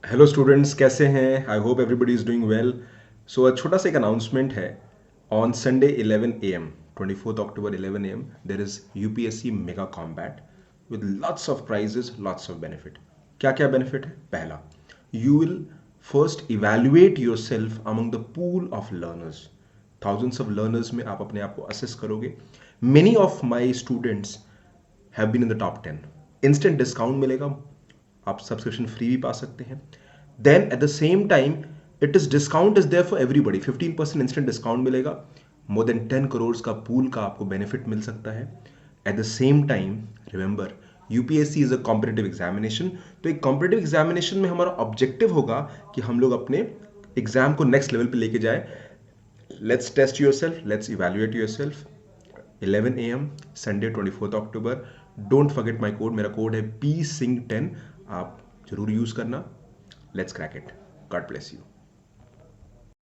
Hello students, कैसे हैं? I hope everybody is doing well. So छोटा सा एक अनाउंसमेंट है। On Sunday 11 AM 24 October 11 AM there is UPSC mega combat with lots of prizes, lots of benefit. क्या क्या benefit है? पहला, you will first evaluate your self among the pool of learners. Thousands of learners में आप अपने आप को assess करोगे। Many of my students have been in the top 10। Instant discount मिलेगा, आप सब्सक्रिप्शन फ्री भी पा सकते हैं। Then at the same time it is discount is there for everybody. 15% instant discount मिलेगा। मोर देन 10 करोड़ का पूल का आपको बेनिफिट मिल सकता है। Eight the same time remember, UPSC is a competitive examination. तो एक कॉम्पिटेटिव एग्जामिनेशन में हमारा ऑब्जेक्टिव होगा कि हम लोग अपने एग्जाम को नेक्स्ट लेवल पे लेके जाए। Let's test your self, let's evaluate your self. 11 AM Sunday 24 October. Don't forget my code, मेरा कोड है PSINGH10। आप जरूर यूज करना। Let's crack it. God bless you.